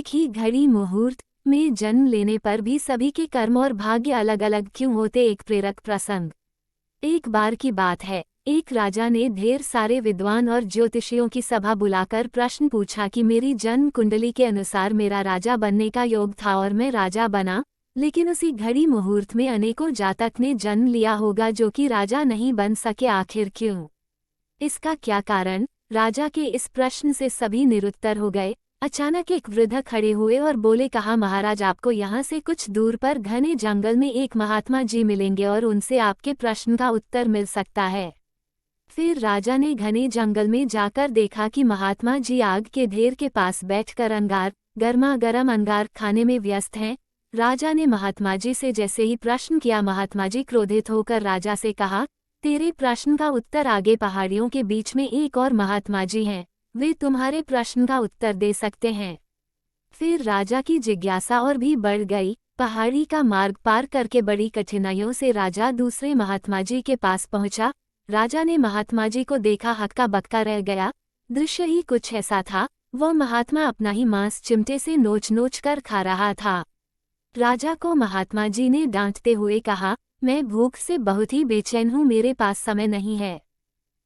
एक ही घड़ी मुहूर्त में जन्म लेने पर भी सभी के कर्म और भाग्य अलग अलग क्यों होते? एक प्रेरक प्रसंग। एक बार की बात है, एक राजा ने ढेर सारे विद्वान और ज्योतिषियों की सभा बुलाकर प्रश्न पूछा कि मेरी जन्म कुंडली के अनुसार मेरा राजा बनने का योग था और मैं राजा बना, लेकिन उसी घड़ी मुहूर्त में अनेकों जातक ने जन्म लिया होगा जो कि राजा नहीं बन सके। आखिर क्यों? इसका क्या कारण? राजा के इस प्रश्न से सभी निरुत्तर हो गए। अचानक एक वृद्ध खड़े हुए और बोले, कहा महाराज, आपको यहाँ से कुछ दूर पर घने जंगल में एक महात्मा जी मिलेंगे और उनसे आपके प्रश्न का उत्तर मिल सकता है। फिर राजा ने घने जंगल में जाकर देखा कि महात्मा जी आग के ढेर के पास बैठकर गर्मा गर्म अंगार खाने में व्यस्त हैं। राजा ने महात्मा जी से जैसे ही प्रश्न किया, महात्मा जी क्रोधित होकर राजा से कहा, तेरे प्रश्न का उत्तर आगे पहाड़ियों के बीच में एक और महात्मा जी हैं, वे तुम्हारे प्रश्न का उत्तर दे सकते हैं। फिर राजा की जिज्ञासा और भी बढ़ गई। पहाड़ी का मार्ग पार करके बड़ी कठिनाइयों से राजा दूसरे महात्मा जी के पास पहुंचा। राजा ने महात्मा जी को देखा, हक्का बक्का रह गया। दृश्य ही कुछ ऐसा था, वह महात्मा अपना ही मांस चिमटे से नोच नोच कर खा रहा था। राजा को महात्मा जी ने डांटते हुए कहा, मैं भूख से बहुत ही बेचैन हूँ, मेरे पास समय नहीं है।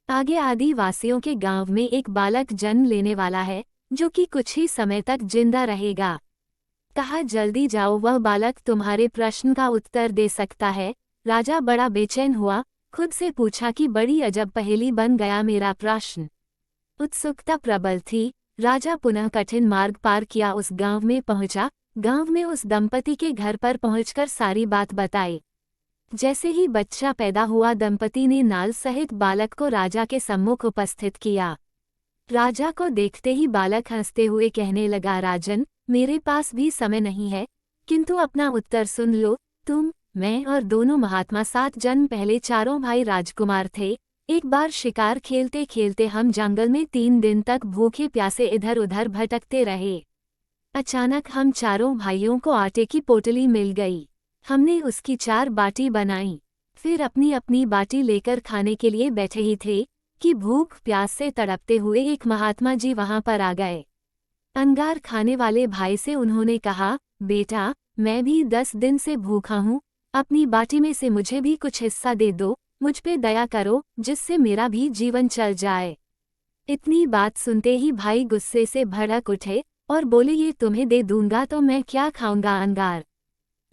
आगे आदिवासियों के गांव में एक बालक जन्म लेने वाला है जो कि कुछ ही समय तक जिंदा रहेगा। कहा, जल्दी जाओ, वह बालक तुम्हारे प्रश्न का उत्तर दे सकता है। राजा बड़ा बेचैन हुआ, खुद से पूछा कि बड़ी अजब पहेली बन गया मेरा प्रश्न। उत्सुकता प्रबल थी। राजा पुनः कठिन मार्ग पार किया, उस गांव में पहुंचा। गांव में उस दंपति के घर पर पहुंचकर सारी बात बताई। जैसे ही बच्चा पैदा हुआ, दंपति ने नाल सहित बालक को राजा के सम्मुख उपस्थित किया। राजा को देखते ही बालक हंसते हुए कहने लगा, राजन, मेरे पास भी समय नहीं है, किंतु अपना उत्तर सुन लो। तुम, मैं और दोनों महात्मा 7 जन्म पहले चारों भाई राजकुमार थे। एक बार शिकार खेलते खेलते हम जंगल में 3 दिन तक भूखे प्यासे इधर उधर भटकते रहे। अचानक हम चारों भाइयों को आटे की पोटली मिल गई। हमने उसकी 4 बाटी बनाई। फिर अपनी अपनी बाटी लेकर खाने के लिए बैठे ही थे कि भूख प्यास से तड़पते हुए एक महात्मा जी वहां पर आ गए। अंगार खाने वाले भाई से उन्होंने कहा, बेटा, मैं भी 10 दिन से भूखा हूँ, अपनी बाटी में से मुझे भी कुछ हिस्सा दे दो, मुझ पे दया करो, जिससे मेरा भी जीवन चल जाए। इतनी बात सुनते ही भाई गुस्से से भड़क उठे और बोले, ये तुम्हें दे दूंगा तो मैं क्या खाऊंगा? अंगार,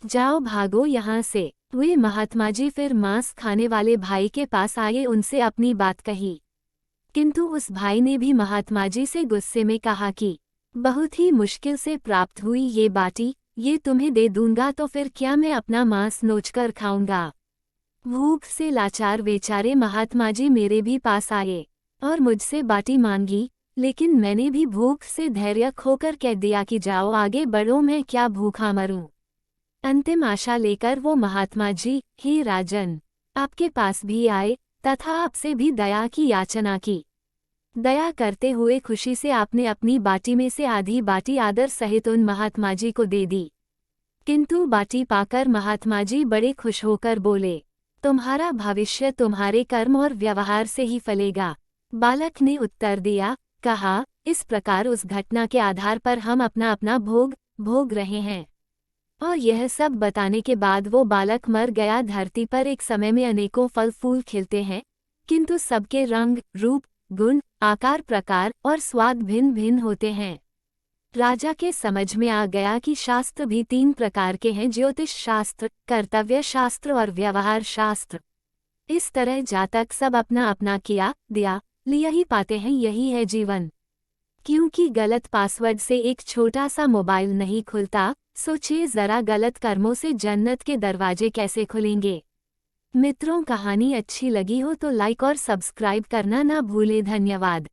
जाओ, भागो यहाँ से। वे महात्मा जी फिर मांस खाने वाले भाई के पास आए, उनसे अपनी बात कही, किंतु उस भाई ने भी महात्मा जी से गुस्से में कहा कि बहुत ही मुश्किल से प्राप्त हुई ये बाटी, ये तुम्हें दे दूंगा तो फिर क्या मैं अपना मांस नोचकर खाऊंगा? भूख से लाचार बेचारे महात्मा जी मेरे भी पास आए और मुझसे बाटी मांगी, लेकिन मैंने भी भूख से धैर्य खोकर कह दिया कि जाओ आगे बढ़ो, मैं क्या भूखा मरूं। अंतिम आशा लेकर वो महात्मा जी, हे राजन, आपके पास भी आए तथा आपसे भी दया की याचना की। दया करते हुए खुशी से आपने अपनी बाटी में से आधी बाटी आदर सहित उन महात्मा जी को दे दी। किंतु बाटी पाकर महात्मा जी बड़े खुश होकर बोले, तुम्हारा भविष्य तुम्हारे कर्म और व्यवहार से ही फलेगा। बालक ने उत्तर दिया, कहा, इस प्रकार उस घटना के आधार पर हम अपना अपना भोग रहे हैं। और यह सब बताने के बाद वो बालक मर गया। धरती पर एक समय में अनेकों फल फूल खिलते हैं, किंतु सबके रंग, रूप, गुण, आकार, प्रकार और स्वाद भिन्न भिन्न होते हैं। राजा के समझ में आ गया कि शास्त्र भी 3 प्रकार के हैं, ज्योतिष शास्त्र, कर्तव्य शास्त्र और व्यवहार शास्त्र। इस तरह जातक सब अपना अपना किया दिया लिया ही पाते हैं, यही है जीवन। क्योंकि गलत पासवर्ड से एक छोटा सा मोबाइल नहीं खुलता, सोचिए जरा गलत कर्मों से जन्नत के दरवाजे कैसे खुलेंगे। मित्रों, कहानी अच्छी लगी हो तो लाइक और सब्सक्राइब करना ना भूलें। धन्यवाद।